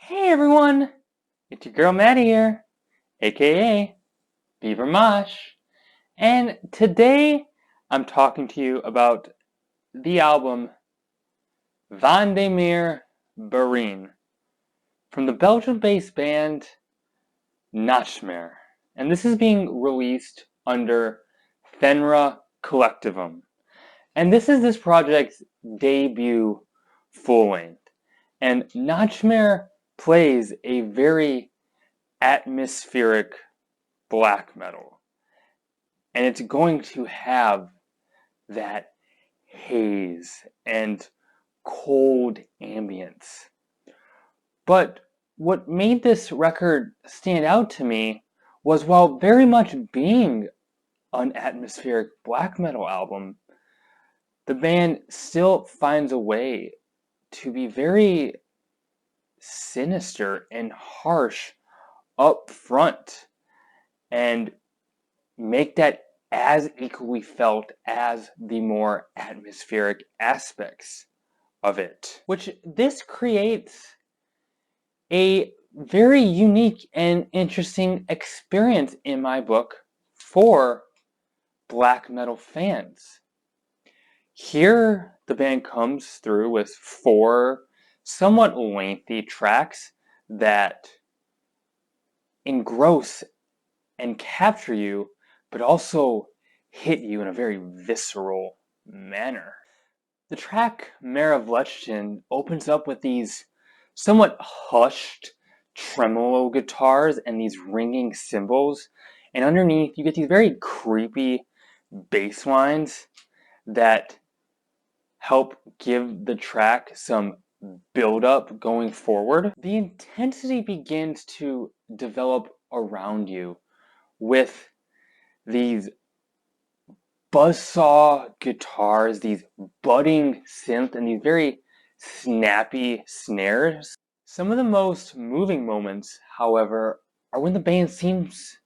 Hey everyone, it's your girl Maddie here, aka Beaver Mosh, and today I'm talking to you about the album Van de Meer Bereen from the Belgium-based band Nachtmaer, and this is being released under Fenra Collectivum, and this is this project's debut full-length, and Nachtmaer plays a very atmospheric black metal. And it's going to have that haze and cold ambience. But what made this record stand out to me was while very much being an atmospheric black metal album, the band still finds a way to be very sinister and harsh up front and make that as equally felt as the more atmospheric aspects of it. Which this creates a very unique and interesting experience in my book for black metal fans. Here, the band comes through with 4 somewhat lengthy tracks that engross and capture you, but also hit you in a very visceral manner. The track Mare opens up with these somewhat hushed tremolo guitars and these ringing cymbals, and underneath you get these very creepy bass lines that help give the track some build up going forward. The intensity begins to develop around you with these buzzsaw guitars, these budding synth, and these very snappy snares. Some of the most moving moments, however, are when the band seems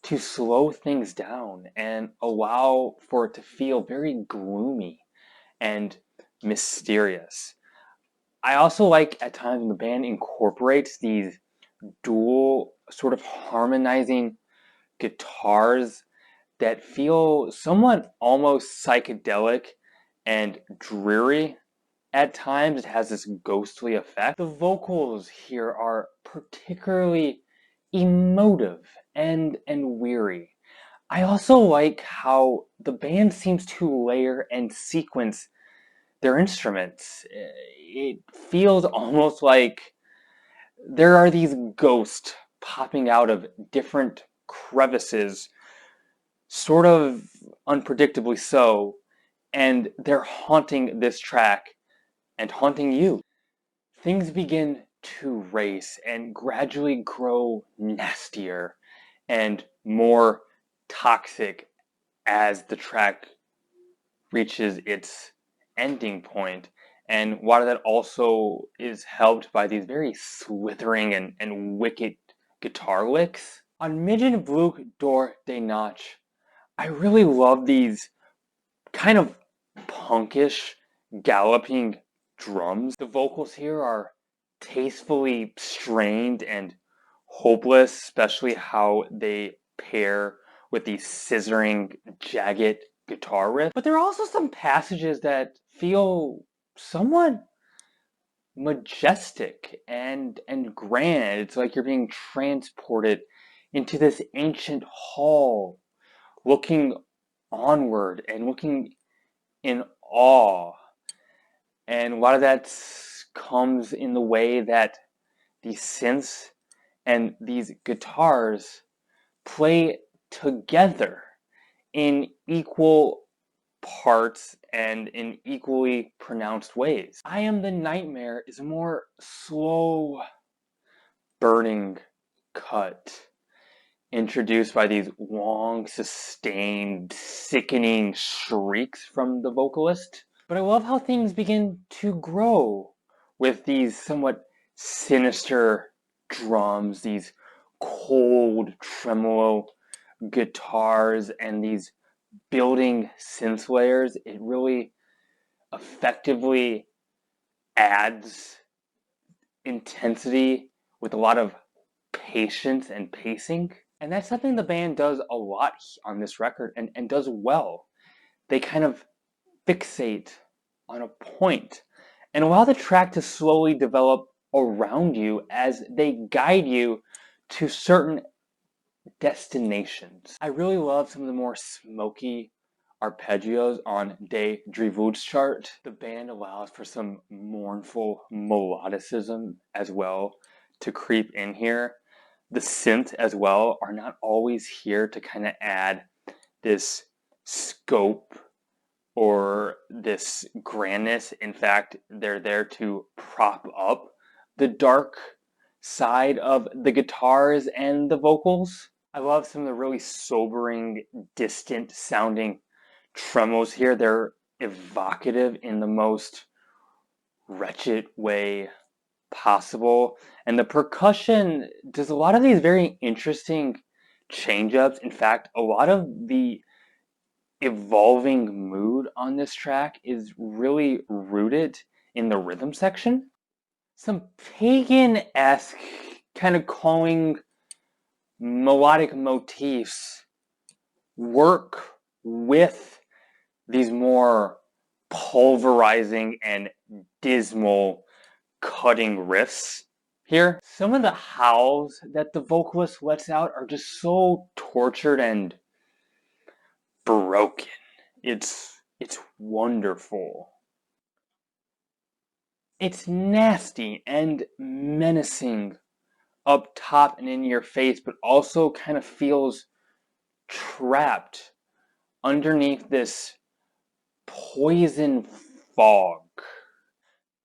to slow things down and allow for it to feel very gloomy and mysterious. I also like at times when the band incorporates these dual sort of harmonizing guitars that feel somewhat almost psychedelic and dreary at times. It has this ghostly effect. The vocals here are particularly emotive and weary. I also like how the band seems to layer and sequence their instruments. It feels almost like there are these ghosts popping out of different crevices, sort of unpredictably so, and they're haunting this track and haunting you. Things begin to race and gradually grow nastier and more toxic as the track reaches its ending point. And while that also is helped by these very slithering and wicked guitar licks, on Midget Vloek door de Nacht, I really love these kind of punkish galloping drums. The vocals here are tastefully strained and hopeless, especially how they pair with these scissoring, jagged guitar riffs. But there are also some passages that feel somewhat majestic and grand. It's like you're being transported into this ancient hall, looking onward and looking in awe. And a lot of that comes in the way that these synths and these guitars play together in equal parts and in equally pronounced ways. I Am the Nightmare is a more slow, burning cut, introduced by these long, sustained, sickening shrieks from the vocalist. But I love how things begin to grow with these somewhat sinister drums, these cold tremolo guitars, and these building synth layers. It really effectively adds intensity with a lot of patience and pacing. And that's something the band does a lot on this record and does well. They kind of fixate on a point and allow the track to slowly develop around you as they guide you to certain destinations. I really love some of the more smoky arpeggios on De Drievoets chart. The band allows for some mournful melodicism as well to creep in here. The synth as well are not always here to kind of add this scope or this grandness. In fact, they're there to prop up the dark side of the guitars and the vocals. I love some of the really sobering, distant sounding tremos here. They're evocative in the most wretched way possible. And the percussion does a lot of these very interesting change ups. In fact, a lot of the evolving mood on this track is really rooted in the rhythm section. Some pagan-esque kind of calling melodic motifs work with these more pulverizing and dismal cutting riffs here. Some of the howls that the vocalist lets out are just so tortured and broken. It's wonderful. It's nasty and menacing up top and in your face, but also kind of feels trapped underneath this poison fog.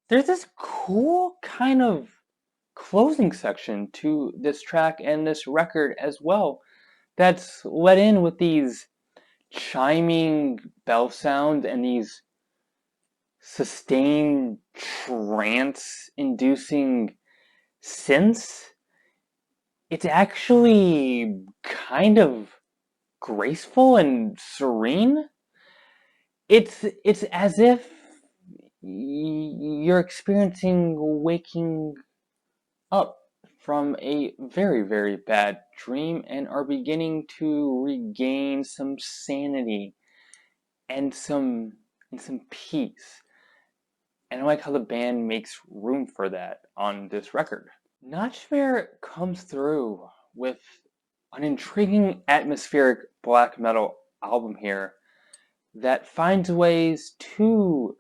There's this cool kind of closing section to this track and this record as well that's let in with these chiming bell sounds and these sustained trance inducing synths. It's actually kind of graceful and serene. It's as if you're experiencing waking up from a very, very bad dream and are beginning to regain some sanity and some peace. And I like how the band makes room for that on this record. Nachtmaer comes through with an intriguing atmospheric black metal album here that finds ways to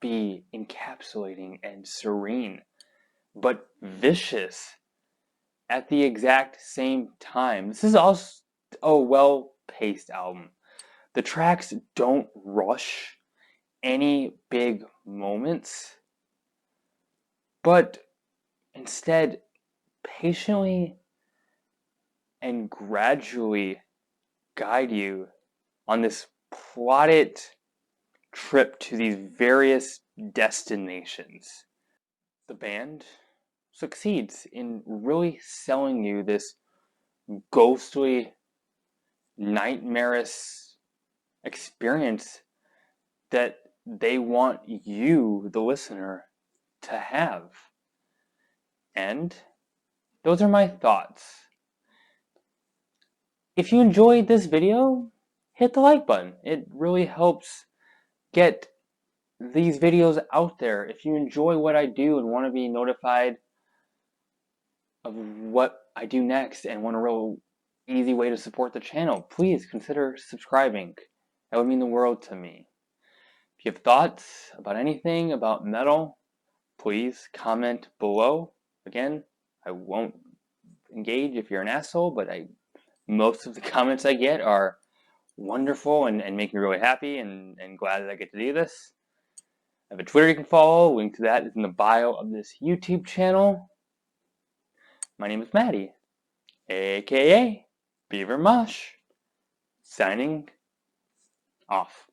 be encapsulating and serene, but vicious at the exact same time. This is also a well-paced album. The tracks don't rush any big moments, but instead patiently and gradually guide you on this plotted trip to these various destinations. The band succeeds in really selling you this ghostly, nightmarish experience that they want you, the listener, to have. And those are my thoughts. If you enjoyed this video, hit the like button. It really helps get these videos out there. If you enjoy what I do and want to be notified of what I do next and want a real easy way to support the channel, please consider subscribing. That would mean the world to me. If you have thoughts about anything about metal, please comment below. Again, I won't engage if you're an asshole, but most of the comments I get are wonderful and make me really happy and glad that I get to do this. I have a Twitter you can follow. Link to that is in the bio of this YouTube channel. My name is Maddie, aka Beaver Mosh, signing off.